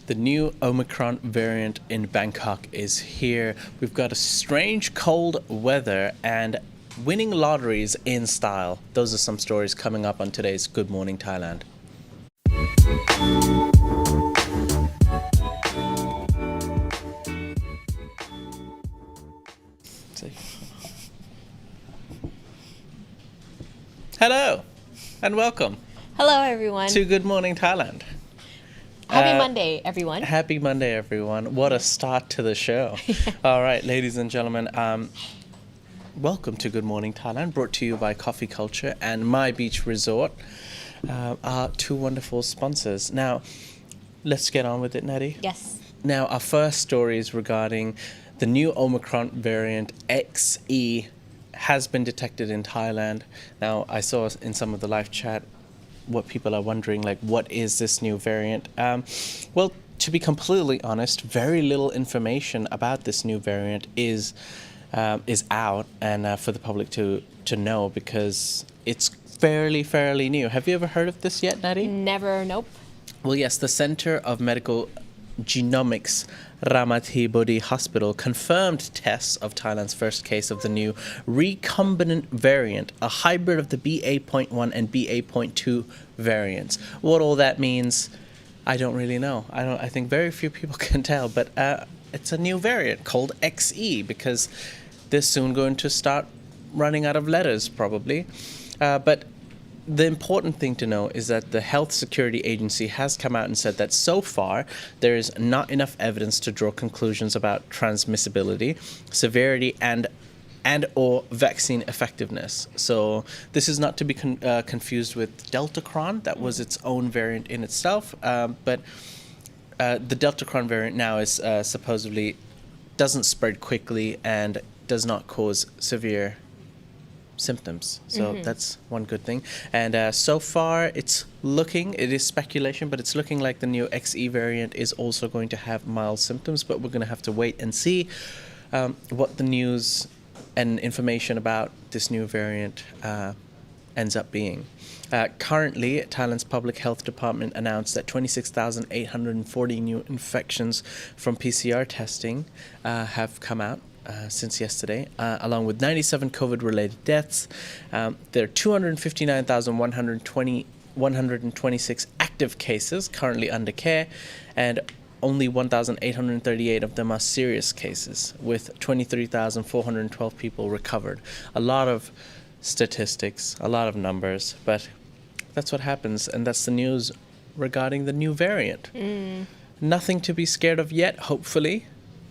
The new Omicron variant in Bangkok is here. We've got a strange cold weather and winning lotteries in style. Those are some stories coming up on today's Good Morning Thailand. Hello and welcome. Hello, everyone. To Good Morning Thailand. Happy Monday, everyone. Happy Monday, everyone. What a start to the show. All right, ladies and gentlemen, welcome to Good Morning Thailand, brought to you by Coffee Culture and My Beach Resort, our two wonderful sponsors. Now, let's get on with it, Natty. Yes. Now, our first story is regarding the new Omicron variant XE has been detected in Thailand. Now, I saw in some of the live chat what people are wondering, like, what is this new variant? Well, to be completely honest, very little information about this new variant is out and for the public to know, because it's fairly new. Have you ever heard of this yet, Natty? Never, nope. Well, yes, the Center of Medical Genomics Ramathibodi Hospital confirmed tests of Thailand's first case of the new recombinant variant, a hybrid of the BA.1 and BA.2 variants. What all that means, I don't really know. I think very few people can tell, but it's a new variant called XE because they're soon going to start running out of letters, probably. But the important thing to know is that the Health Security Agency has come out and said that so far there is not enough evidence to draw conclusions about transmissibility, severity, and or vaccine effectiveness. So this is not to be confused with Deltacron. That was its own variant in itself, but the Deltacron variant now is supposedly doesn't spread quickly and does not cause severe symptoms. So that's one good thing. And so far it is speculation, but it's looking like the new XE variant is also going to have mild symptoms, but we're going to have to wait and see what the news and information about this new variant ends up being. Currently, Thailand's Public Health Department announced that 26,840 new infections from PCR testing have come out since yesterday, along with 97 COVID-related deaths. There are 259,126 active cases currently under care, and only 1,838 of them are serious cases, with 23,412 people recovered. A lot of statistics, a lot of numbers, but that's what happens, and that's the news regarding the new variant. Nothing to be scared of yet, hopefully.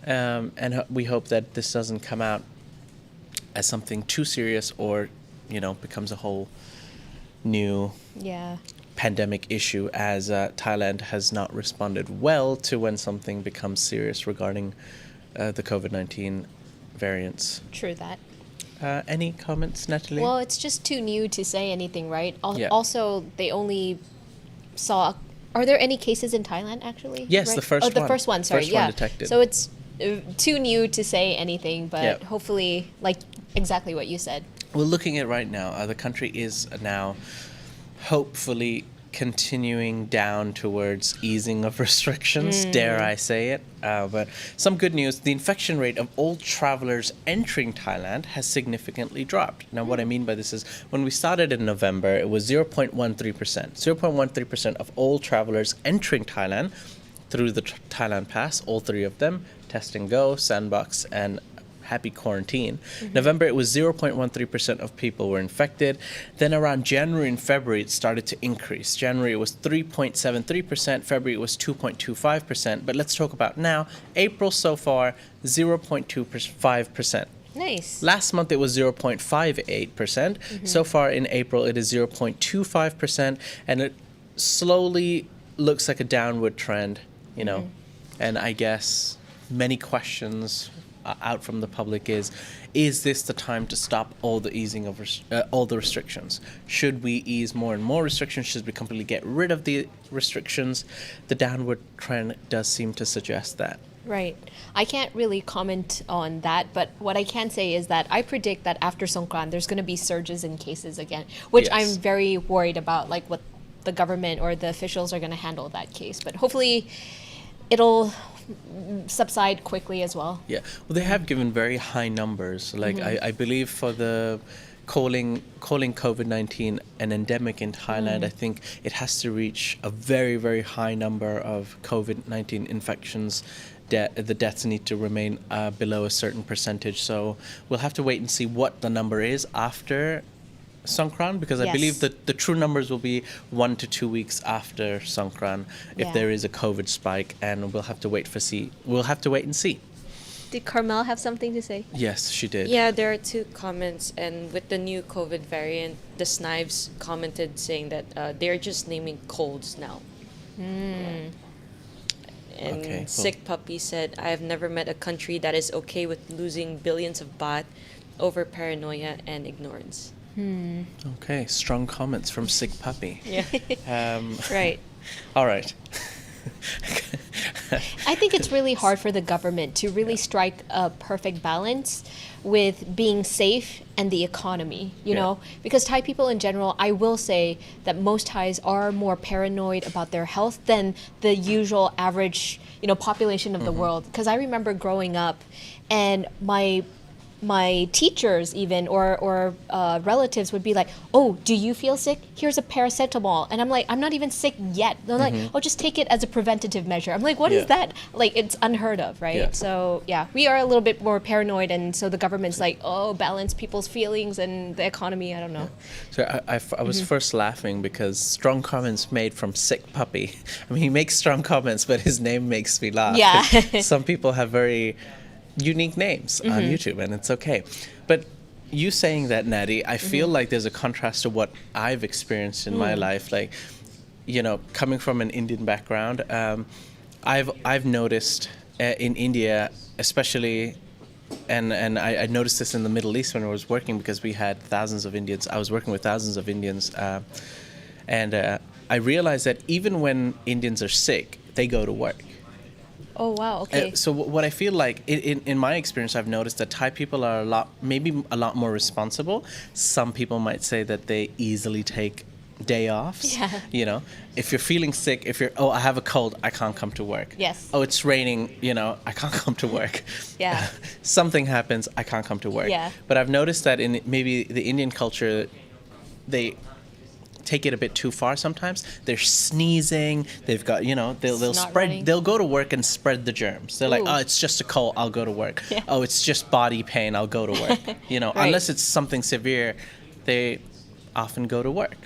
And we hope that this doesn't come out as something too serious or, becomes a whole new pandemic issue, as Thailand has not responded well to when something becomes serious regarding the COVID-19 variants. True that. Any comments, Natalie? Well, it's just too new to say anything, right? Yeah. Also, they only saw... Are there any cases in Thailand, actually? Yes, right? the first one. Oh, the first one, sorry. First one detected. So it's too new to say anything, but hopefully, like exactly what you said. We're looking at right now, the country is now hopefully continuing down towards easing of restrictions, dare I say it. But some good news, the infection rate of all travelers entering Thailand has significantly dropped. Now, what I mean by this is when we started in November, it was 0.13%. 0.13% of all travelers entering Thailand through the Thailand Pass, all three of them, Test and Go, Sandbox, and Happy Quarantine. November, it was 0.13% of people were infected. Then around January and February, it started to increase. January, it was 3.73%. February, it was 2.25%. But let's talk about now. April so far, 0.25%. Nice. Last month, it was 0.58%. So far in April, it is 0.25%. And it slowly looks like a downward trend, And I guess many questions out from the public is this the time to stop all the easing of all the restrictions? Should we ease more and more restrictions? Should we completely get rid of the restrictions? The downward trend does seem to suggest that. Right. I can't really comment on that, but what I can say is that I predict that after Songkran, there's going to be surges in cases again, which I'm very worried about, like what the government or the officials are going to handle that case. But hopefully it'll subside quickly as well. Yeah, well, they have given very high numbers. Like I believe for the calling COVID-19 an endemic in Thailand, I think it has to reach a very, very high number of COVID-19 infections. The deaths need to remain below a certain percentage. So we'll have to wait and see what the number is after Songkran, because I believe that the true numbers will be 1 to 2 weeks after Songkran if there is a COVID spike, and we'll have to wait and see. Did Carmel have something to say? Yes, she did. Yeah, there are two comments, and with the new COVID variant, the Snives commented saying that they're just naming colds now. And Okay, cool. Sick Puppy said, I have never met a country that is okay with losing billions of baht over paranoia and ignorance. Okay, strong comments from Sick Puppy. Yeah. Right. All right. I think it's really hard for the government to really strike a perfect balance with being safe and the economy, you know, because Thai people in general, I will say that most Thais are more paranoid about their health than the usual average, you know, population of the world. Because I remember growing up and my teachers even or relatives would be like, oh, do you feel sick? Here's a paracetamol. And I'm like, I'm not even sick yet. They're like, oh, just take it as a preventative measure. I'm like, what is that? Like, it's unheard of, right? Yeah. So yeah, we are a little bit more paranoid, and so the government's like, oh, balance people's feelings and the economy. I don't know. So I was first laughing because strong comments made from Sick Puppy. I mean, he makes strong comments, but his name makes me laugh. Yeah. Some people have very unique names on YouTube, and it's okay. But you saying that, Natty, I feel like there's a contrast to what I've experienced in my life. Like, you know, coming from an Indian background, I've noticed in India, especially, and I noticed this in the Middle East when I was working, because we had thousands of Indians. I was working with thousands of Indians, and I realized that even when Indians are sick, they go to work. Oh wow, okay. So what I feel like, in my experience, I've noticed that Thai people are maybe a lot more responsible. Some people might say that they easily take day offs. Yeah. You know, if you're feeling sick, I have a cold, I can't come to work. Yes. Oh, it's raining, you know, I can't come to work. Yeah. Something happens, I can't come to work. Yeah. But I've noticed that in maybe the Indian culture, they take it a bit too far sometimes. They're sneezing, they've got, you know, they'll go to work and spread the germs. They're like, oh, it's just a cold, I'll go to work. Yeah. Oh, it's just body pain, I'll go to work. You know, Right. unless it's something severe, they often go to work.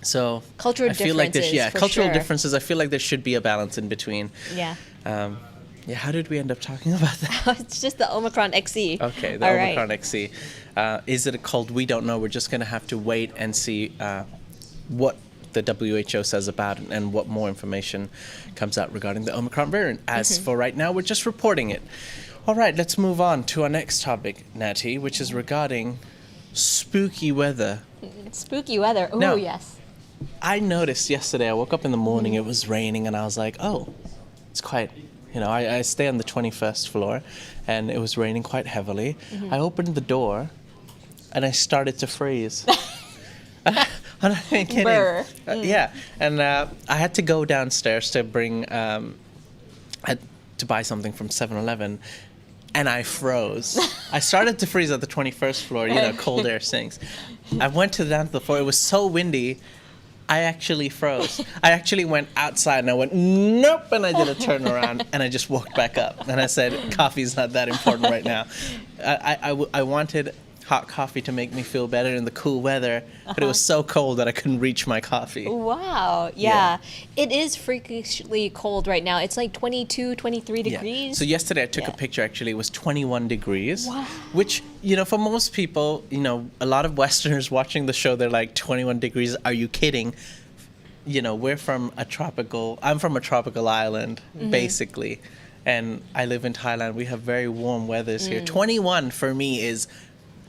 So Cultural I feel like there's differences, for cultural sure. differences. I feel like there should be a balance in between. Yeah. How did we end up talking about that? It's just the Omicron XE. Okay, the All Omicron right. XE. Is it a cold? We don't know. We're just going to have to wait and see what the WHO says about it and what more information comes out regarding the Omicron variant. As for right now, we're just reporting it. All right, let's move on to our next topic, Natty, which is regarding spooky weather. Spooky weather. Oh, Now- yes. I noticed yesterday, I woke up in the morning, it was raining, and I was like, oh, it's quite, you know, I stay on the 21st floor, and it was raining quite heavily. I opened the door, and I started to freeze. I'm not even kidding. Brr. Yeah, and I had to go downstairs to bring, to buy something from 7-Eleven, and I froze. I started to freeze at the 21st floor, you know, cold air sinks. I went to the 10th floor, it was so windy, I actually froze. I actually went outside and I went, nope, and I did a turnaround and I just walked back up. And I said, coffee's not that important right now. I wanted hot coffee to make me feel better in the cool weather, but it was so cold that I couldn't reach my coffee. Wow. Yeah. It is freakishly cold right now. It's like 22, 23 degrees. So yesterday I took a picture, actually, it was 21 degrees. Wow. Which, you know, for most people, you know, a lot of Westerners watching the show, they're like, 21 degrees, are you kidding? You know, I'm from a tropical island, basically. And I live in Thailand. We have very warm weathers here. 21 for me is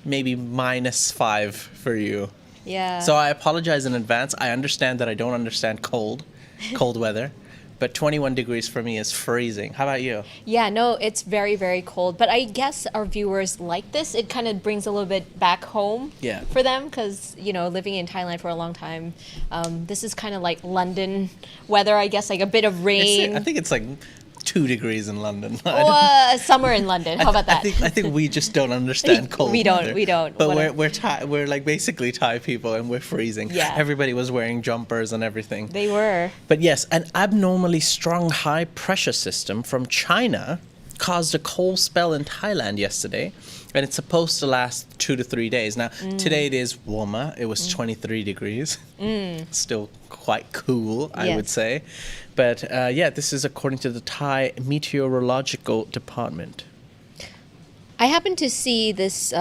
maybe -5 for you. Yeah. So I apologize in advance. I understand that I don't understand cold weather, but 21 degrees for me is freezing. How about you? Yeah, no, it's very, very cold. But I guess our viewers like this. It kind of brings a little bit back home Yeah. for them because, living in Thailand for a long time, this is kind of like London weather, I guess, like a bit of rain. I think it's like 2 degrees in London. Summer in London. How about that? I think we just don't understand cold We don't, weather. we don't. But we're like basically Thai people, and we're freezing. Yeah. Everybody was wearing jumpers and everything. They were. But yes, an abnormally strong high pressure system from China caused a cold spell in Thailand yesterday, and it's supposed to last 2 to 3 days. Now, today it is warmer. It was 23 degrees. Still quite cool, I would Yes. say. But this is according to the Thai Meteorological Department. I happened to see this.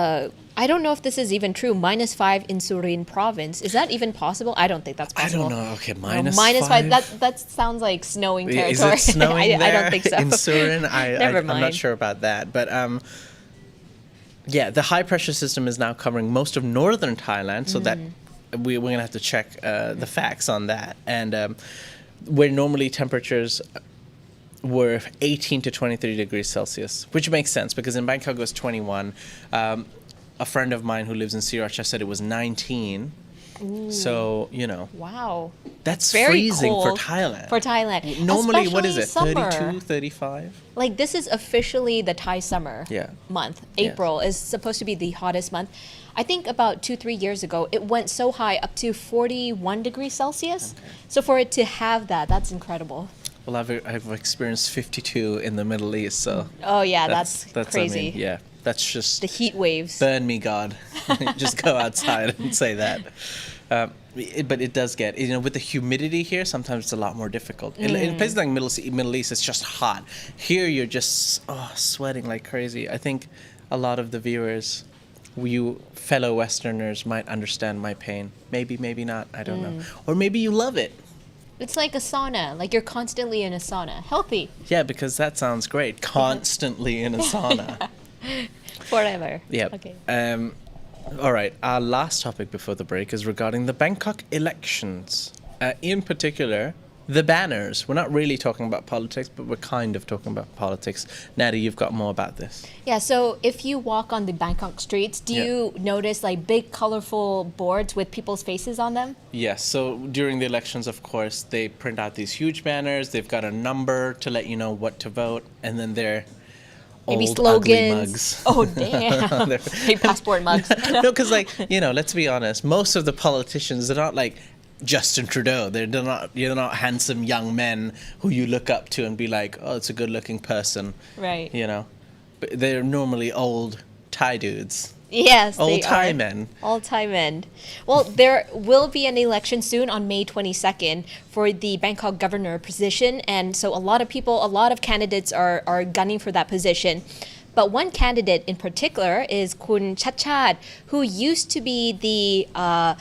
I don't know if this is even true. -5 in Surin province. Is that even possible? I don't think that's I possible. don't know. Okay, No, -5. -5. That sounds like snowing territory. Is it snowing there I don't think so. in Surin? Never I'm not mind. sure about that. But the high pressure system is now covering most of northern Thailand, so that we're going to have to check the facts on that. And where normally temperatures were 18 to 23 degrees Celsius, which makes sense because in Bangkok it was 21. A friend of mine who lives in Sriracha said it was 19. So, Wow. that's Very freezing for cold Thailand. For Thailand. Normally, what is Especially it? summer. 32, 35? Like this is officially the Thai summer Yeah. month. April is supposed to be the hottest month. I think about 2-3 years ago, it went so high up to 41 degrees Celsius. So for it to have that, that's incredible. Well, I've experienced 52 in the Middle East, so Oh yeah, that's crazy. I mean, that's just The heat waves. burn me, God. Just go outside and say that. But it does get, with the humidity here, sometimes it's a lot more difficult. In places like Middle East, it's just hot. Here, you're just sweating like crazy. I think a lot of the viewers, you fellow Westerners, might understand my pain. Maybe, maybe not. I don't know. Or maybe you love it. It's like a sauna. Like you're constantly in a sauna. Healthy. Yeah, because that sounds great. Constantly in a sauna. Forever. Yeah. Okay. All right. Our last topic before the break is regarding the Bangkok elections. In particular, the banners. We're not really talking about politics, but we're kind of talking about politics. Natty, you've got more about this. Yeah, so if you walk on the Bangkok streets, do you notice like big colorful boards with people's faces on them? Yes. So during the elections, of course, they print out these huge banners. They've got a number to let you know what to vote, and then they're Maybe old, slogans. ugly mugs. Oh, damn. Hey, passport mugs. No, because let's be honest. Most of the politicians, they're not like Justin Trudeau. You're not handsome young men who you look up to and be like, oh, it's a good-looking person. Right. But they're normally old Thai dudes. Yes, Old they Thai are. men. All Thai men. Well, there will be an election soon on May 22nd for the Bangkok governor position. And so a lot of candidates are gunning for that position. But one candidate in particular is Kun Chachad, who used to be the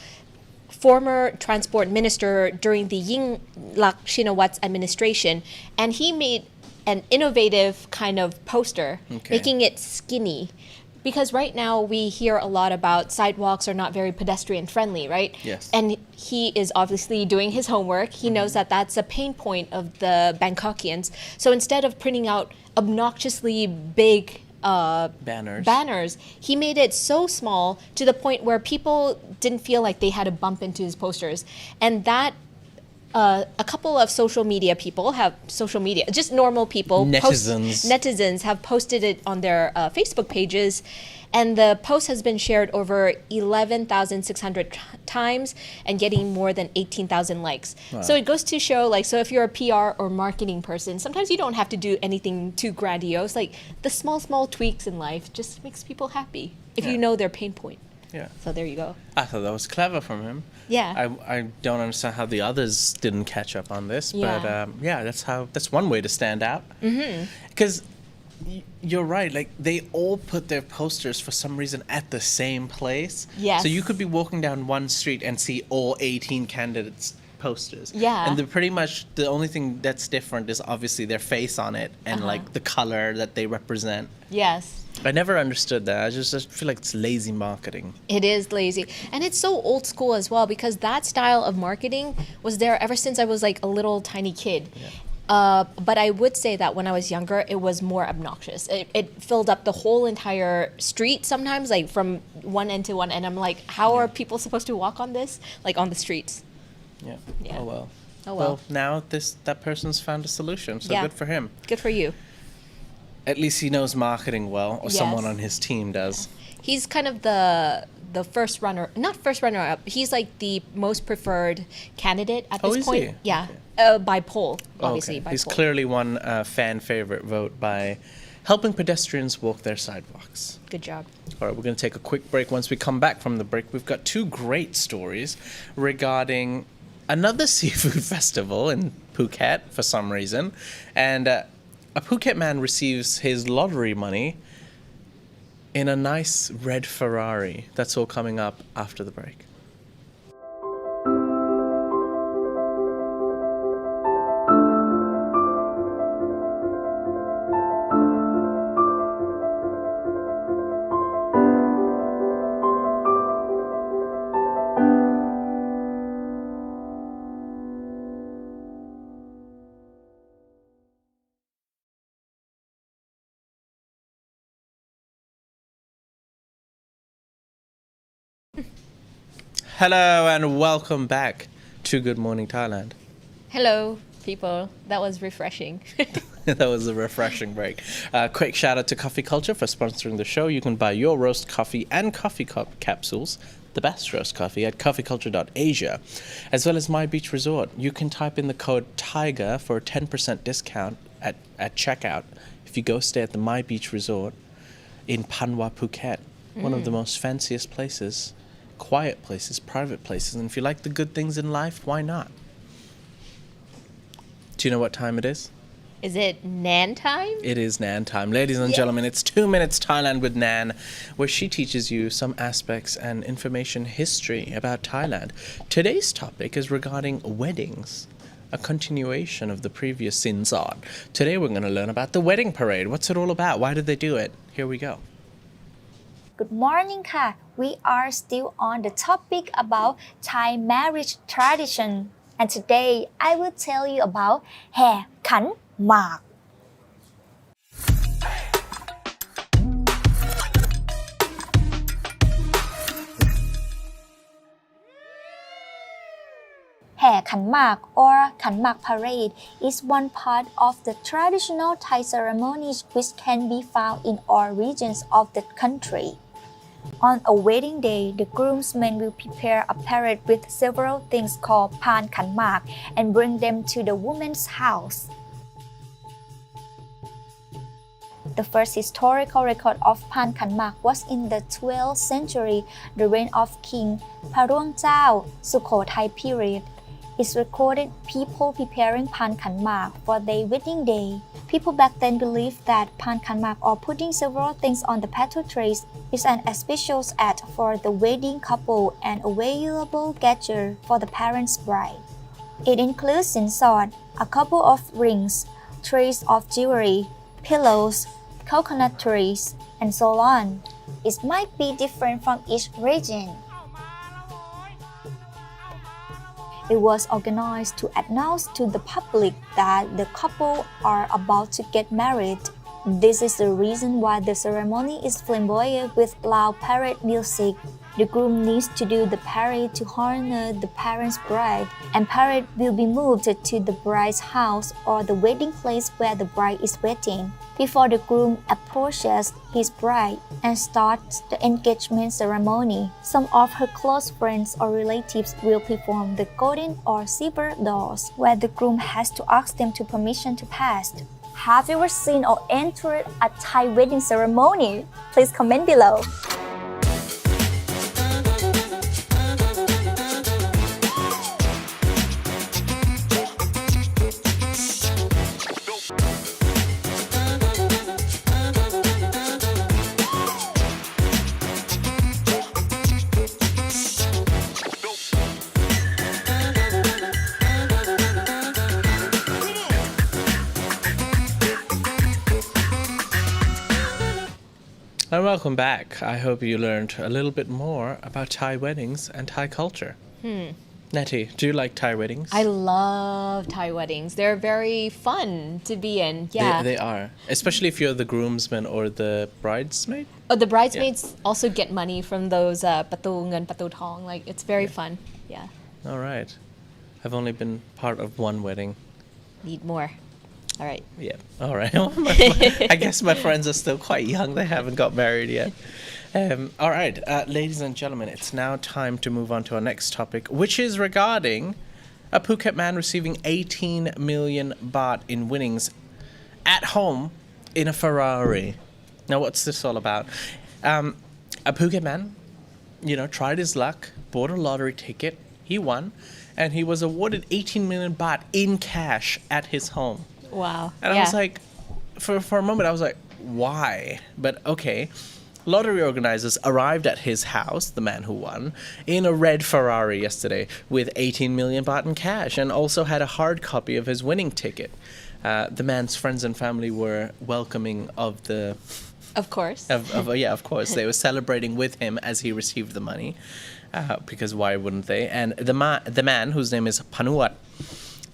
former transport minister during the Yingluck Shinawat's administration. And he made an innovative kind of poster, making it skinny. Because right now we hear a lot about sidewalks are not very pedestrian friendly, right? Yes. And he is obviously doing his homework. He knows that that's a pain point of the Bangkokians. So instead of printing out obnoxiously big banners, he made it so small to the point where people didn't feel like they had to bump into his posters. And that a couple of just normal people, netizens have posted it on their Facebook pages, and the post has been shared over 11,600 times and getting more than 18,000 likes. Wow. So it goes to show, so if you're a PR or marketing person, sometimes you don't have to do anything too grandiose. Like the small tweaks in life just makes people happy if you know their pain point. Yeah. So there you go. I thought that was clever from him. Yeah. I don't understand how the others didn't catch up on this, but that's one way to stand out. Because you're right, like they all put their posters for some reason at the same place. Yes. So you could be walking down one street and see all 18 candidates' posters. Yeah. And pretty much the only thing that's different is obviously their face on it and like the color that they represent. Yes. I never understood that. I just feel like it's lazy marketing. It is lazy. And it's so old school as well because that style of marketing was there ever since I was like a little tiny kid. Yeah. But I would say that when I was younger, it was more obnoxious. It filled up the whole entire street sometimes, like from one end to one end. I'm like, how are people supposed to walk on this? Like on the streets. Yeah. Yeah. Oh well. Oh well. Now that person's found a solution, so Yeah. good for him. Good for you. At least he knows marketing well, or someone Yes. on his team does. He's kind of the first runner, not first runner up. He's like the most preferred candidate at Oh, this is point. he? Yeah, by poll, obviously. Okay. By He's poll. clearly won a fan favorite vote by helping pedestrians walk their sidewalks. Good job. All right, we're going to take a quick break. Once we come back from the break, we've got two great stories regarding another seafood festival in Phuket for some reason. And a Phuket man receives his lottery money in a nice red Ferrari. That's all coming up after the break. Hello and welcome back to Good Morning Thailand. Hello, people. That was refreshing. That was a refreshing break. Quick shout out to Coffee Culture for sponsoring the show. You can buy your roast coffee and coffee cup capsules, the best roast coffee, at coffeeculture.asia, as well as My Beach Resort. You can type in the code Tiger for a 10% discount at checkout if you go stay at the My Beach Resort in Panwa, Phuket, one of the most fanciest places, quiet places, private places. And if you like the good things in life, why not? Do you know what time it is? Is it Nan time? It is Nan time. Ladies and gentlemen, it's 2 Minutes Thailand with Nan, where she teaches you some aspects and information history about Thailand. Today's topic is regarding weddings, a continuation of the previous Sinsod. Today we're going to learn about the wedding parade. What's it all about? Why did they do it? Here we go. Good morning ค่ะ We are still on the topic about Thai marriage tradition and today I will tell you about แห่ขันหมาก แห่ขันหมาก or ขันหมาก parade is one part of the traditional Thai ceremonies which can be found in all regions of the country. On a wedding day, the groomsmen will prepare a parade with several things called pan khan mak and bring them to the woman's house. The first historical record of pan khan mak was in the 12th century, the reign of King Paruang Chao, Sukhothai period. It's recorded people preparing pan khan mak for their wedding day. People back then believed that pan khan mak or putting several things on the petal trays is an auspicious act for the wedding couple and a valuable gesture for the parents' bride. It includes sinsod, a couple of rings, trays of jewelry, pillows, coconut trees, and so on. It might be different from each region. It was organized to announce to the public that the couple are about to get married. This is the reason why the ceremony is flamboyant with loud parade music. The groom needs to do the parade to honor the parents' bride, and parade will be moved to the bride's house or the wedding place where the bride is waiting, before the groom approaches his bride and starts the engagement ceremony. Some of her close friends or relatives will perform the golden or silver doors, where the groom has to ask them to permission to pass. Have you ever seen or entered a Thai wedding ceremony? Please comment below. And welcome back. I hope you learned a little bit more about Thai weddings and Thai culture. Natty, do you like Thai weddings? I love Thai weddings. They're very fun to be in. Yeah. They are. Especially if you're the groomsman or the bridesmaid. Oh, the bridesmaids also get money from those patu ngan patu thong. Like, it's very fun. Yeah. All right. I've only been part of one wedding. Need more. All right. Yeah. All right. I guess my friends are still quite young. They haven't got married yet. All right. Ladies and gentlemen, it's now time to move on to our next topic, which is regarding a Phuket man receiving 18 million baht in winnings at home in a Ferrari. Now, what's this all about? A Phuket man, tried his luck, bought a lottery ticket, he won, and he was awarded 18 million baht in cash at his home. Wow. And I was like, for a moment, I was like, why? But okay. Lottery organizers arrived at his house, the man who won, in a red Ferrari yesterday with 18 million baht in cash, and also had a hard copy of his winning ticket. The man's friends and family were welcoming of the... Of course. Of course. They were celebrating with him as he received the money, because why wouldn't they? And the man, whose name is Panuat,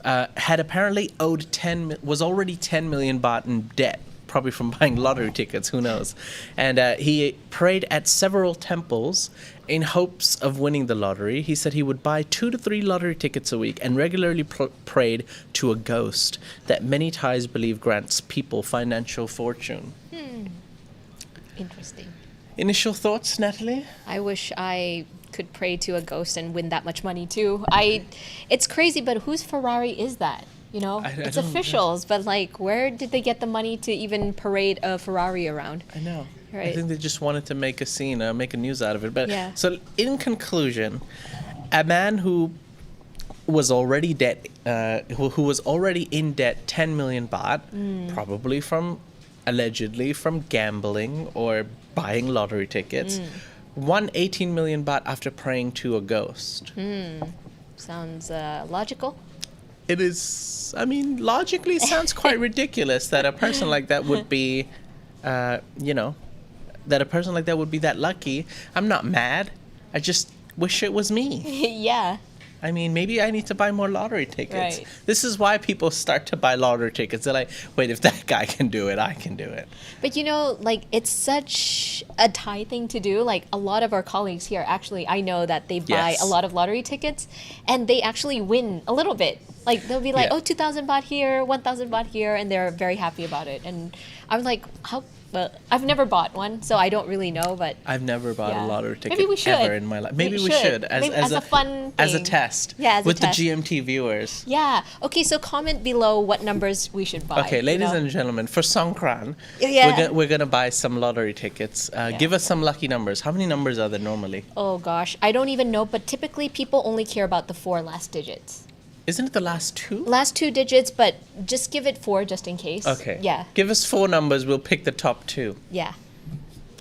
had apparently was already 10 million baht in debt, probably from buying lottery tickets, who knows. And he prayed at several temples in hopes of winning the lottery. He said he would buy 2 to 3 lottery tickets a week and regularly prayed to a ghost that many Thais believe grants people financial fortune. Interesting. Initial thoughts, Natalie? I wish I could pray to a ghost and win that much money too. It's crazy, but whose Ferrari is that? It's officials, but like, where did they get the money to even parade a Ferrari around? I know. Right. I think they just wanted to make a scene, make a news out of it. But yeah. So, in conclusion, a man who was already who was already in debt 10 million baht, probably allegedly from gambling or buying lottery tickets, won 18 million baht after praying to a ghost. Sounds logical. It is, logically it sounds quite ridiculous that a person like that would be, that lucky. I'm not mad. I just wish it was me. Yeah. Maybe I need to buy more lottery tickets. Right. This is why people start to buy lottery tickets. They're like, wait, if that guy can do it, I can do it. But it's such a Thai thing to do. Like, a lot of our colleagues here, actually, I know that they buy a lot of lottery tickets and they actually win a little bit. Like, they'll be like, 2,000 baht here, 1,000 baht here, and they're very happy about it. And I'm like, well, I've never bought one, so I don't really know, but... I've never bought a lottery ticket Maybe we should. ever in my life. Maybe we should. As a fun thing. As a test. Yeah, as with a test. The GMT viewers. Yeah. Okay, so comment below what numbers we should buy. Okay, ladies and gentlemen, for Songkran, we're going to buy some lottery tickets. Give us some lucky numbers. How many numbers are there normally? Oh, gosh. I don't even know, but typically people only care about the 4 last digits. Isn't it the last 2? Last 2 digits, but just give it 4 just in case. Okay. Yeah. Give us 4 numbers. We'll pick the top 2. Yeah.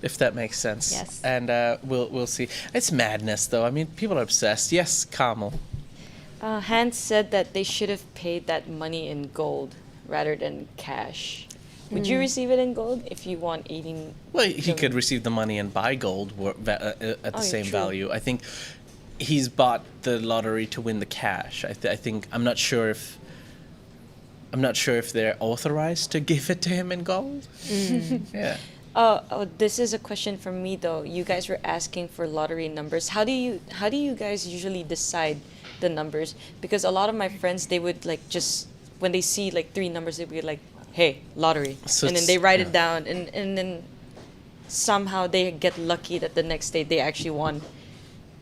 If that makes sense. Yes. And we'll see. It's madness, though. People are obsessed. Yes, Carmel. Hans said that they should have paid that money in gold rather than cash. Would you receive it in gold if you want 18? Well, he could receive the money and buy gold at the same value. I think he's bought the lottery to win the cash. I think I'm not sure if they're authorized to give it to him in gold. Yeah. Oh, this is a question from me though. You guys were asking for lottery numbers. How do you guys usually decide the numbers? Because a lot of my friends, they would just when they see 3 numbers, they'd be like, "Hey, lottery," so and then they write it down, and then somehow they get lucky that the next day they actually won.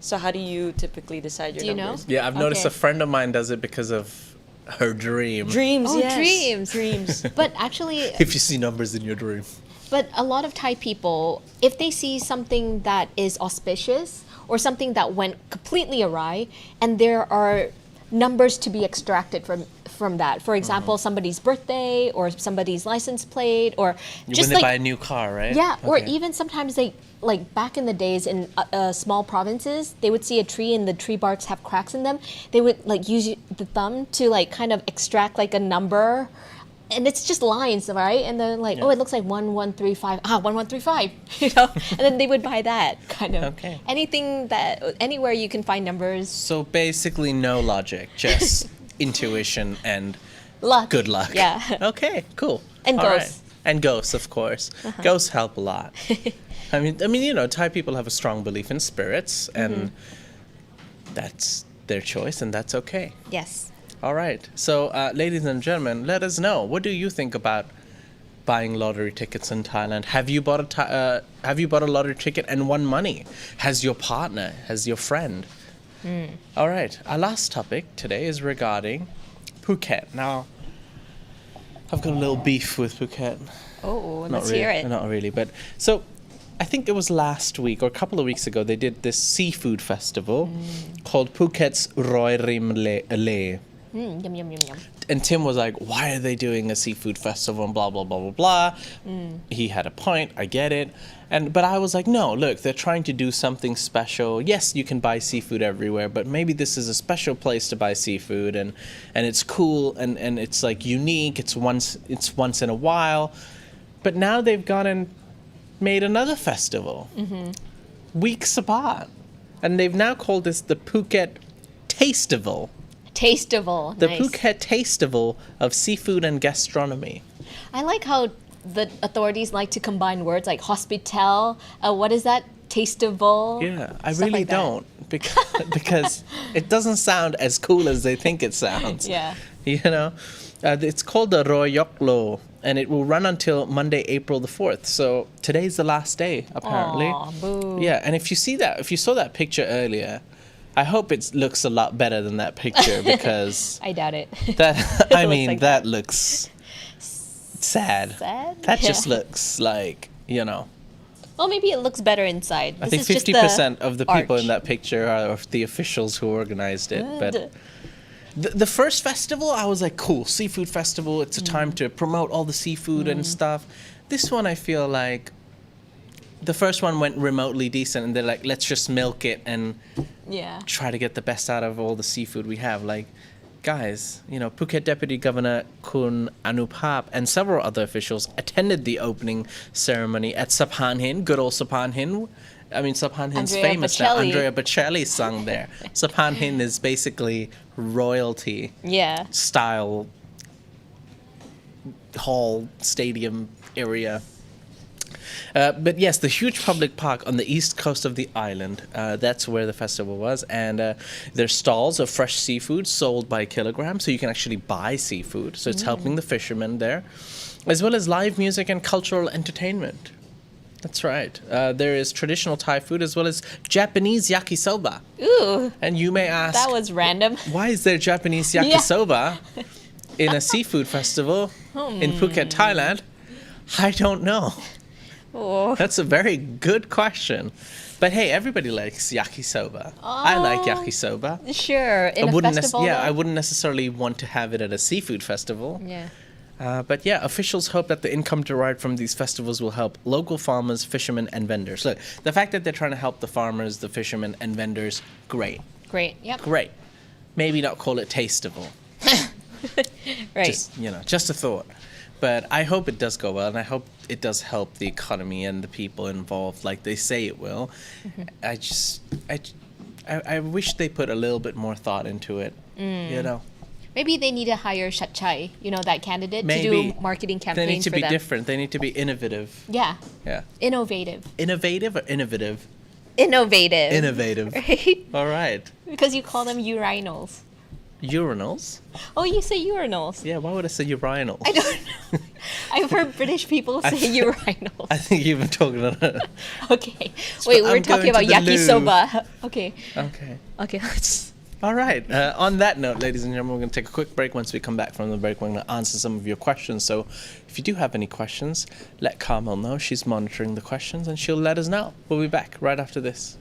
So how do you typically decide your numbers? Yeah, I've noticed a friend of mine does it because of her dream. Dreams, yes. Dreams. But actually... If you see numbers in your dream. But a lot of Thai people, if they see something that is auspicious or something that went completely awry, and there are numbers to be extracted from that. For example, somebody's birthday or somebody's license plate or just when they buy a new car, right? Yeah, or even sometimes they, back in the days in small provinces, they would see a tree and the tree barks have cracks in them. They would use the thumb to kind of extract a number and it's just lines, right? And then like, Yeah. oh, it looks like 1135. 1135, you know? And then they would buy that kind of. Okay. Anywhere you can find numbers. So basically, no logic, just intuition and Luck. good luck. Yeah. Okay, cool. And All ghosts. And ghosts, of course. Ghosts help a lot. I mean, you know, Thai people have a strong belief in spirits, and that's their choice, and that's okay. Yes. All right. So, ladies and gentlemen, let us know. What do you think about buying lottery tickets in Thailand? Have you bought a lottery ticket and won money? Has your partner? Has your friend? All right. Our last topic today is regarding Phuket. Now, I've got a little beef with Phuket. Oh, Not let's really, hear it. Not really, but so I think it was last week or a couple of weeks ago they did this seafood festival called Phuket's Roi Rim Le. Yum, yum, yum, yum. And Tim was like, why are they doing a seafood festival and blah, blah, blah, blah, blah. He had a point. I get it. But I was like, no, look, they're trying to do something special. Yes, you can buy seafood everywhere, but maybe this is a special place to buy seafood and it's cool and it's like unique. It's once in a while. But now they've gone and made another festival weeks apart. And they've now called this the Phuket Tastival. Tastival. The Nice. Phuket Tastival of Seafood and Gastronomy. I like how the authorities like to combine words like hospital. What is that? Tastival. Yeah, I Stuff really like that. don't because it doesn't sound as cool as they think it sounds. Yeah. You know, it's called the Royok Lo, and it will run until Monday, April the 4th. So today's the last day, apparently. Aw, boo. Yeah, and if you saw that picture earlier, I hope it looks a lot better than that picture because I doubt it. that I looks mean like that looks sad. Sad? That Yeah. just looks like, you know. Well, maybe it looks better inside. I This think is just 50% of the people arch. in that picture are the officials who organized it. But Good. the first festival, I was like, cool, seafood festival. It's a time to promote all the seafood and stuff. This one, I feel like the first one went remotely decent, and they're like, let's just milk it and Yeah. try to get the best out of all the seafood we have. Like, guys, you know, Phuket Deputy Governor Kun Anupap and several other officials attended the opening ceremony at Sapan Hin, good old Sapan Hin. I mean, Sapan Hin's Andrea famous now. Bocelli. Andrea Bocelli sung there. Sapan Hin is basically royalty Yeah. style hall, stadium area. But yes, the huge public park on the east coast of the island, that's where the festival was. And there's stalls of fresh seafood sold by kilogram, so you can actually buy seafood. So it's helping the fishermen there, as well as live music and cultural entertainment. That's right. There is traditional Thai food as well as Japanese yakisoba. Ooh, And you may ask, that was random. why is there Japanese yakisoba in a seafood festival in Phuket, Thailand? I don't know. Oh. That's a very good question. But hey, everybody likes yakisoba. I like yakisoba. Sure. In I a wouldn't festival. I though? wouldn't necessarily want to have it at a seafood festival. Yeah. But yeah, officials hope that the income derived from these festivals will help local farmers, fishermen, and vendors. Look, the fact that they're trying to help the farmers, the fishermen, and vendors, great. Great. Yep. Great. Maybe not call it tasteable. Right. Just, just a thought. But I hope it does go well, and I hope it does help the economy and the people involved like they say it will. I wish they put a little bit more thought into it, you know. Maybe they need to hire Shatchai, that candidate, to Maybe. do marketing They campaigns need to for be them. different. They need to be innovative. Yeah. Yeah. Innovative. Innovative or innovative? Innovative. Innovative. Right? All right. Because you call them urinals. Urinals? Oh, you say urinals. Yeah, why would I say urinals? I don't know. I've heard British people say urinals. I think you've been talking about Okay. Wait, we're I'm talking going about to the yakisoba. Okay. Okay. Okay, let's... All right. On that note, ladies and gentlemen, we're going to take a quick break. Once we come back from the break, we're going to answer some of your questions. So if you do have any questions, let Carmel know. She's monitoring the questions, and she'll let us know. We'll be back right after this.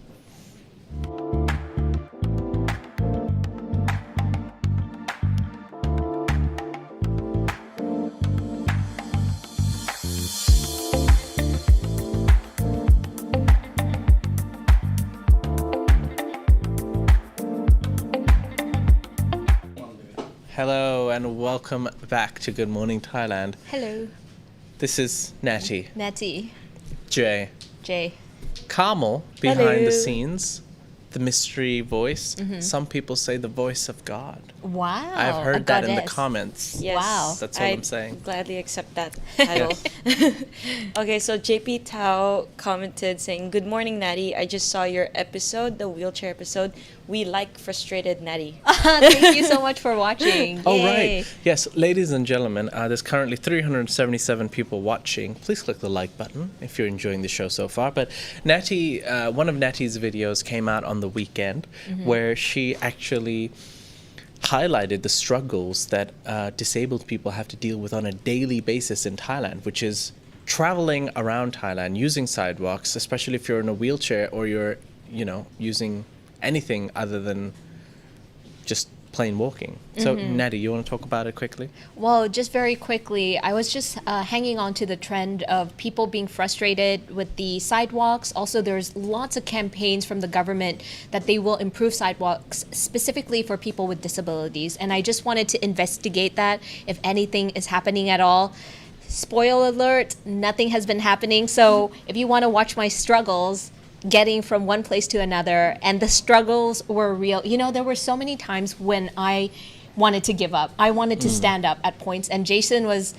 Hello and welcome back to Good Morning Thailand. Hello, This is Natty, Natty, Jay, Jay. Carmel behind the Hello. scenes, the mystery voice. Some people say the voice of God. Wow. I've a heard that in the goddess. comments. Yes, Wow. That's all I'm saying. Gladly accept that title. Okay, so JP Tao commented saying, "Good morning, Natty. I just saw your episode, the wheelchair episode. We like frustrated Natty." Thank you so much for watching. Oh, Yay. right. Yes, ladies and gentlemen, there's currently 377 people watching. Please click the like button if you're enjoying the show so far. But Natty, one of Natty's videos came out on the weekend where she actually highlighted the struggles that disabled people have to deal with on a daily basis in Thailand, which is traveling around Thailand using sidewalks, especially if you're in a wheelchair or you're, using anything other than just plain walking. So, Natty, you want to talk about it quickly? Well, just very quickly, I was just hanging on to the trend of people being frustrated with the sidewalks. Also, there's lots of campaigns from the government that they will improve sidewalks specifically for people with disabilities. And I just wanted to investigate that, if anything is happening at all. Spoiler alert, nothing has been happening. So if you want to watch my struggles, getting from one place to another, and the struggles were real. There were so many times when I wanted to give up. I wanted to stand up at points, and Jason was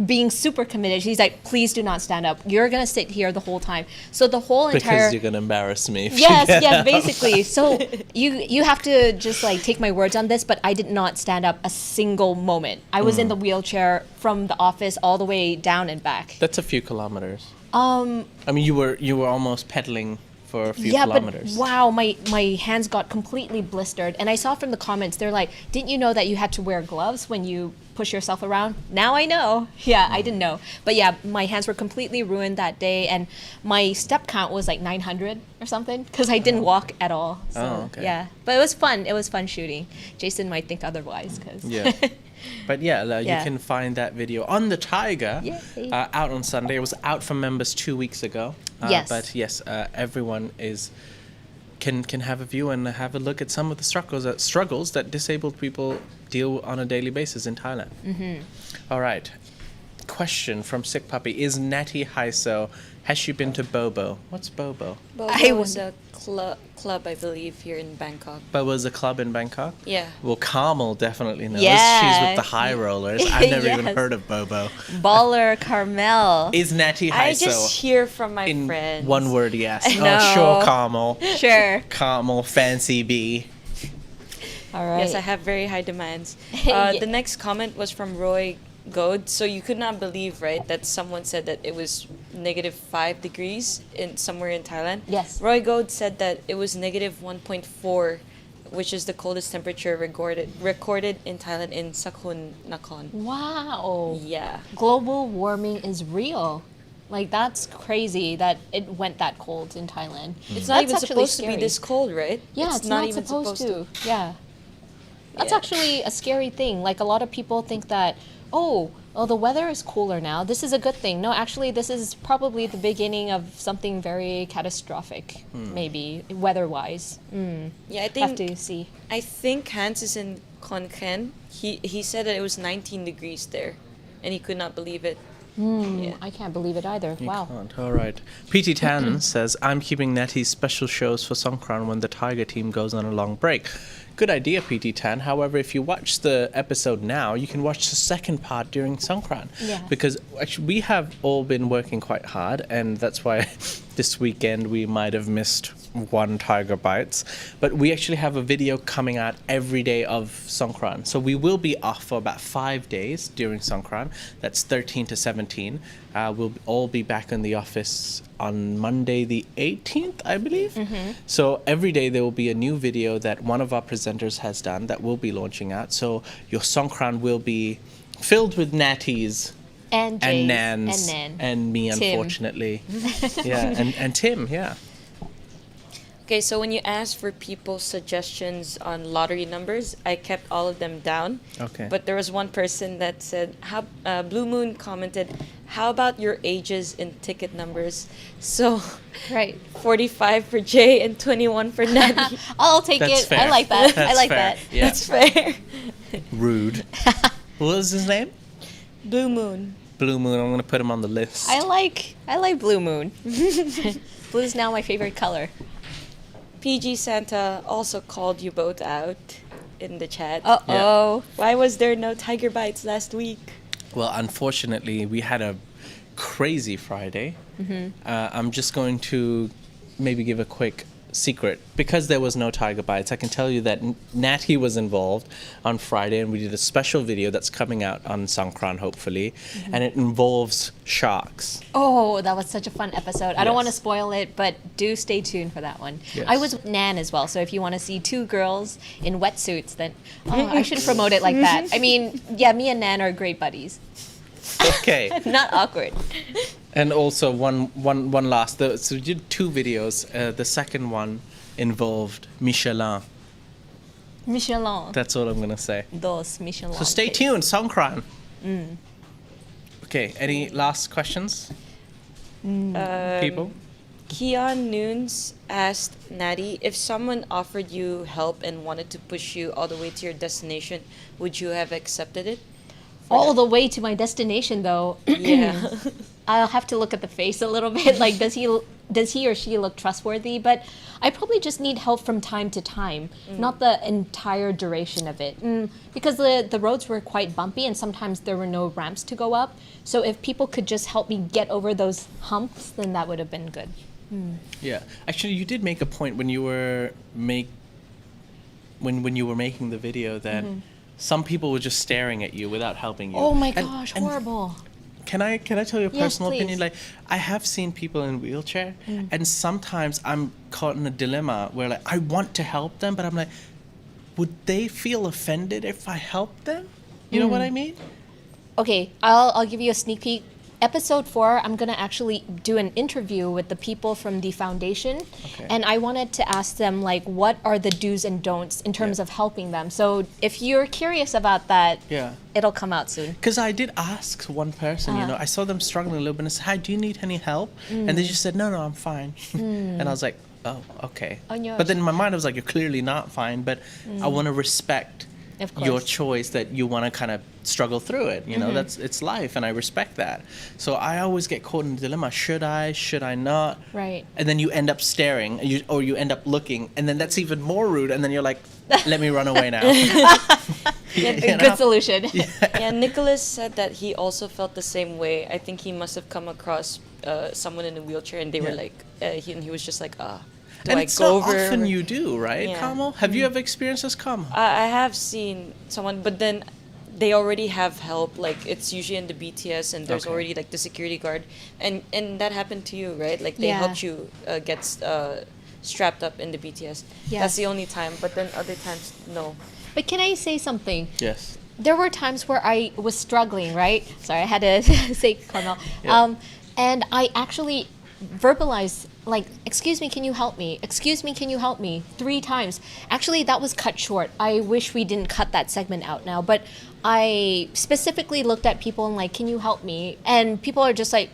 being super committed. He's like, please do not stand up. You're going to sit here the whole time. So the whole entire... Because you're going to embarrass me. If Yes, you get yes, up. basically. So you have to just take my words on this, but I did not stand up a single moment. I was in the wheelchair from the office all the way down and back. That's a few kilometers. I mean, you were almost pedaling for a few kilometers. But wow, my hands got completely blistered. And I saw from the comments, they're like, didn't you know that you had to wear gloves when you push yourself around? Now I know. Yeah, I didn't know. But yeah, my hands were completely ruined that day. And my step count was like 900 or something because I didn't walk at all. So, okay. Yeah, but it was fun. It was fun shooting. Jason might think otherwise because... Yeah. But yeah, you Yeah. can find that video on the Tiger Yay. out on Sunday. It was out for members 2 weeks ago. Yes. But yes, everyone can have a view and have a look at some of the struggles that disabled people deal on a daily basis in Thailand. All right. Question from Sick Puppy. Is Natty Haiso, has she been to Bobo? What's Bobo? Bobo was a club, I believe, here in Bangkok. Bobo's a club in Bangkok? Yeah. Well, Carmel definitely knows. Yeah. She's with the high rollers. I've never even Yes. heard of Bobo. Baller Carmel. Is Natty I Haiso just hear from my in friends. one word? Yes. No. Oh, sure, Carmel. Sure. Carmel, fancy bee. All right. Yes, I have very high demands. Yeah. The next comment was from Roy Goad. So you could not believe, right, that someone said that it was -5 degrees in somewhere in Thailand. Yes. Roy Goad said that it was -1.4, which is the coldest temperature recorded in Thailand in Sakhon Nakhon. Wow. Yeah. Global warming is real. That's crazy that it went that cold in Thailand. It's not That's even actually supposed to scary. be this cold, right? Yeah, it's not even supposed to. Yeah. That's Yeah. actually a scary thing. A lot of people think that, oh, the weather is cooler now. This is a good thing. No, actually, this is probably the beginning of something very catastrophic, maybe, weather-wise. Yeah, I Have think to see. Hans is in Khon Kaen. He said that it was 19 degrees there, and he could not believe it. Yeah. I can't believe it either. You Wow. can't. All right. PT Tannen says, I'm keeping Natty's special shows for Songkran when the Tiger team goes on a long break. Good idea, PT Tan. However, if you watch the episode now, you can watch the second part during Songkran. Yeah. Because actually, we have all been working quite hard, and that's why this weekend we might have missed one Tiger Bites. But we actually have a video coming out every day of Songkran. So we will be off for about 5 days during Songkran. That's 13 to 17. We'll all be back in the office on Monday the 18th, I believe. So every day there will be a new video that one of our presenters has done that we'll be launching out. So your Songkran will be filled with natties And and Jays Nans and Nan. and me, Tim. unfortunately. Yeah, and Tim, yeah. Okay, so when you asked for people's suggestions on lottery numbers, I kept all of them down. Okay. But there was one person that said, Blue Moon commented, how about your ages in ticket numbers? So, Right. 45 for Jay and 21 for Natty. I'll take That's it. fair. I like that. I That's like fair. that. Yeah. That's fair. Rude. What was his name? Blue Moon. Blue Moon. I'm going to put him on the list. I like Blue Moon. Blue is now my favorite color. PG Santa also called you both out in the chat. Uh-oh. Why was there no tiger bites last week? Well, unfortunately, we had a crazy Friday. I'm just going to maybe give a quick secret. Because there was no tiger bites, I can tell you that Natty was involved on Friday, and we did a special video that's coming out on Songkran, hopefully, and it involves sharks. Oh, that was such a fun episode. I don't Yes. want to spoil it, but do stay tuned for that one. Yes. I was with Nan as well, so if you want to see two girls in wetsuits, then I shouldn't promote it like that. I mean, yeah, me and Nan are great buddies. Okay. Not awkward. And also one last. So we did two videos. The second one involved Michelin. Michelin. That's all I'm going to say. Dos Michelin. So stay tuned, Songkran. Okay, any last questions? People? Keon Nunes asked Natty, if someone offered you help and wanted to push you all the way to your destination, would you have accepted it? All the way to my destination, though. Yeah. I'll have to look at the face a little bit. Like, does he or she look trustworthy? But I probably just need help from time to time, not the entire duration of it. Because the roads were quite bumpy, and sometimes there were no ramps to go up. So if people could just help me get over those humps, then that would have been good. Yeah. Actually, you did make a point when you were when you were making the video that some people were just staring at you without helping you. Oh my And- gosh, and horrible. Can I tell you a Yes, personal opinion? please. Like, I have seen people in wheelchair, and sometimes I'm caught in a dilemma where, like, I want to help them, but I'm like, would they feel offended if I help them? You know what I mean? Okay, I'll give you a sneak peek. Episode 4, I'm going to actually do an interview with the people from the foundation. Okay. And I wanted to ask them, like, what are the do's and don'ts in terms Yeah. of helping them. So if you're curious about that, Yeah. it'll come out soon. Because I did ask one person, you know, I saw them struggling a little bit, and I said, hi, do you need any help? And they just said, no, I'm fine. And I was like, oh, okay. Oh, no. But then in my mind, I was like, you're clearly not fine, but I want to respect Of your course. choice that you want to kind of struggle through it. You know, it's life, and I respect that. So I always get caught in a dilemma. Should I not? Right. And then you end up staring, or you end up looking, and then that's even more rude, and then you're like, let me run away now. You know? Good solution. Yeah, Nicholas said that he also felt the same way. I think he must have come across someone in a wheelchair, and they were Yeah. like, he was just like, do And I it's go not over? often you do, right, Yeah. Kamal? Have you ever experienced this, Kamal? I have seen someone, but then they already have help. Like, it's usually in the BTS, and there's Okay. already like the security guard, and that happened to you, right? Like, they Yeah. helped you get strapped up in the BTS. Yes. That's the only time, but then other times, no. But can I say something? Yes. There were times where I was struggling, right? Sorry, I had to say Carmel. Yeah. And I actually verbalized, like, excuse me, can you help me? Excuse me, can you help me? 3 times. Actually, that was cut short. I wish we didn't cut that segment out now. But I specifically looked at people and like, can you help me? And people are just like,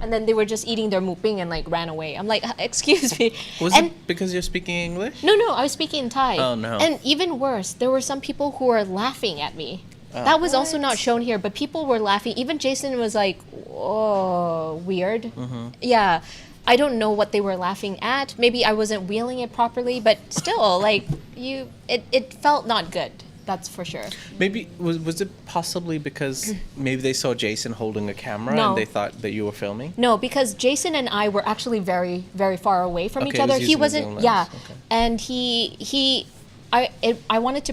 and then they were just eating their muping and like ran away. I'm like, excuse me. Was and it because you're speaking English? no, I was speaking in Thai. Oh, no. And even worse, there were some people who were laughing at me. Oh. That was also not shown here, but people were laughing. Even Jason was like, oh, weird. Mm-hmm. Yeah. I don't know what they were laughing at. Maybe I wasn't wheeling it properly, but still, like, it felt not good. That's for sure. Maybe was it possibly because maybe they saw Jason holding a camera No. and they thought that you were filming? No, because Jason and I were actually very, very far away from Okay, each he was other. He using his own wasn't, yeah. lens. Okay. And I wanted to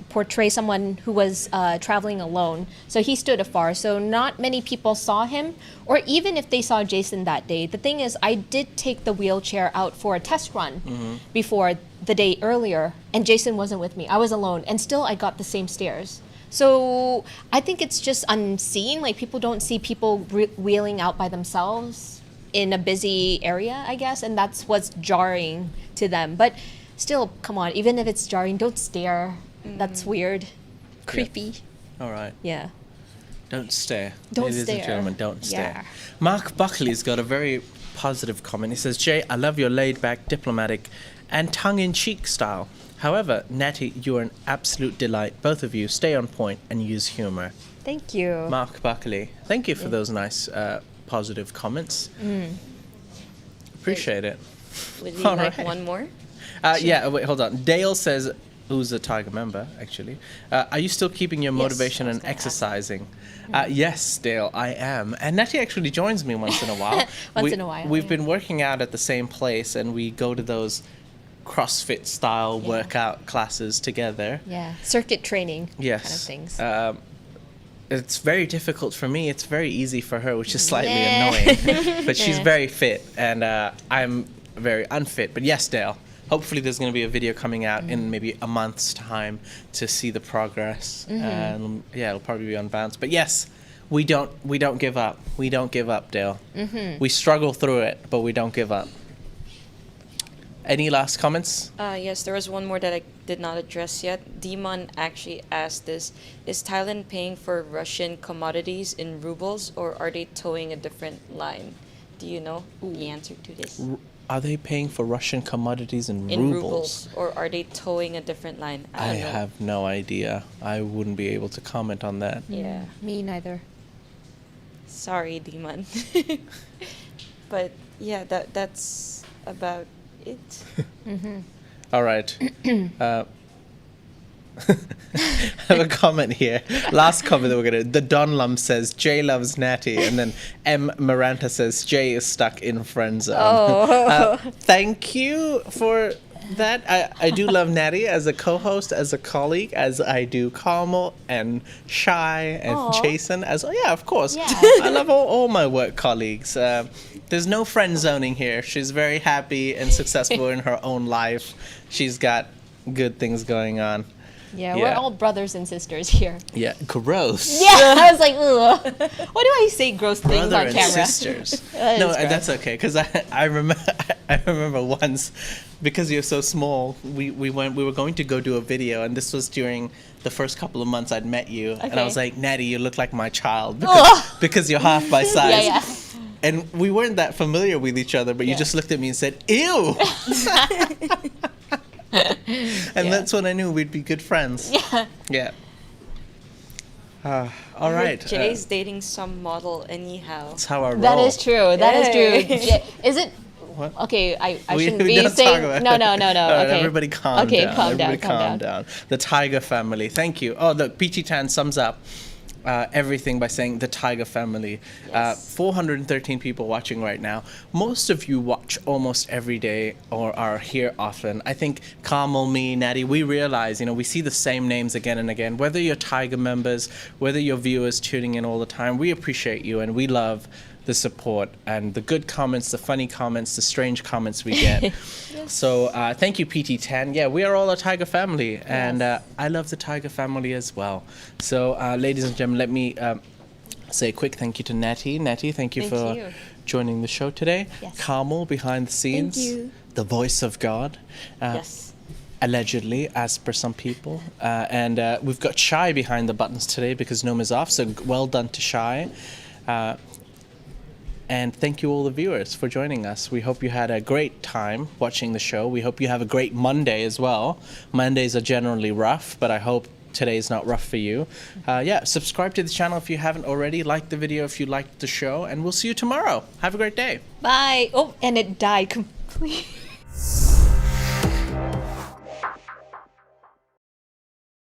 portray someone who was traveling alone. So he stood afar. So not many people saw him, or even if they saw Jason that day. The thing is, I did take the wheelchair out for a test run before the day earlier, and Jason wasn't with me. I was alone, and still I got the same stares. So I think it's just unseen. Like, people don't see people wheeling out by themselves in a busy area, I guess, and that's what's jarring to them. But still, come on, even if it's jarring, don't stare. That's weird. Creepy. All right. Yeah. Don't stare. Don't Ladies and stare. gentlemen, don't stare. Yeah. Mark Buckley's got a very positive comment. He says, Jay, I love your laid-back, diplomatic, and tongue-in-cheek style. However, Natty, you are an absolute delight. Both of you, stay on point and use humor. Thank you. Mark Buckley, thank you for those nice, positive comments. Appreciate it. Would you All like right. one more? Yeah, wait, hold on. Dale says, who's a Tiger member, actually. Are you still keeping your motivation I was and gonna ask. exercising? Yes, Dale, I am. And Natty actually joins me once in a while. Once in a while, We've yeah. been working out at the same place, and we go to those CrossFit style Yeah. workout classes together. Yeah, circuit training Yes. kind of things. It's very difficult for me. It's very easy for her, which is slightly Yeah. annoying. But she's Yeah. very fit, and I'm very unfit. But yes, Dale. Hopefully, there's going to be a video coming out in maybe a month's time to see the progress, and yeah, it'll probably be on Bounce. But yes, we don't give up. We don't give up, Dale. We struggle through it, but we don't give up. Any last comments? Yes, there was one more that I did not address yet. Demon actually asked this: is Thailand paying for Russian commodities in rubles, or are they towing a different line? Do you know the answer to this? Are they paying for Russian commodities in In rubles? rubles, or are they towing a different line? I don't know. have no idea. I wouldn't be able to comment on that. Yeah. Me neither. Sorry, Demon. But yeah, that's about it. All right. I have a comment here. Last comment that we're gonna. The Don Lump says Jay loves Natty, and then M Maranta says Jay is stuck in friend zone. Oh. Thank you for that. I do love Natty as a co-host, as a colleague, as I do Carmel and Shy and Aw. Jason. Yeah, of course. Yeah. I love all my work colleagues. There's no friend zoning here. She's very happy and successful in her own life. She's got good things going on. Yeah, Yeah. we're all brothers and sisters here. Yeah, gross. Yeah, I was like, ugh. Why do I say gross things Brother on and camera? sisters. That No, is gross. that's okay. Because I remember once, because you're so small, we were going to go do a video, and this was during the first couple of months I'd met you, and I Okay. was like, Natty, you look like my child Ugh. because you're half my size. Yeah, yeah. And we weren't that familiar with each other, but you Yeah. just looked at me and said, "Ew." And Yeah. that's when I knew we'd be good friends. Yeah. Yeah. All right. Jay's dating some model anyhow. that's how I roll. That is true. That is Yay. true. Yeah. Is it? What? Okay, I We shouldn't don't be talk saying. about No, it. no, no, no. All right, Okay. everybody calm Okay, down. calm down, Everybody calm down. The Tiger family. Thank you. Oh, look, PT Tan sums up everything by saying the Tiger family. Yes. 413 people watching right now. Most of you watch almost every day or are here often. I think Carmel, me, Natty, we realize, we see the same names again and again. Whether you're Tiger members, whether you're viewers tuning in all the time, we appreciate you and we love the support and the good comments, the funny comments, the strange comments we get. So thank you, PT10. Yeah, we are all a Tiger family, and I love the Tiger family as well. So, ladies and gentlemen, let me say a quick thank you to Natty. Natty, thank you Thank for you. joining the show today. Yes. Carmel, behind the scenes, you. the voice of God. Yes. Allegedly, as per some people. And we've got Shy behind the buttons today because Noma's off, so well done to Shy. And thank you all the viewers for joining us. We hope you had a great time watching the show. We hope you have a great Monday as well. Mondays are generally rough, but I hope today's not rough for you. Subscribe to the channel if you haven't already. Like the video if you liked the show, and we'll see you tomorrow. Have a great day. Bye. Oh, and it died completely.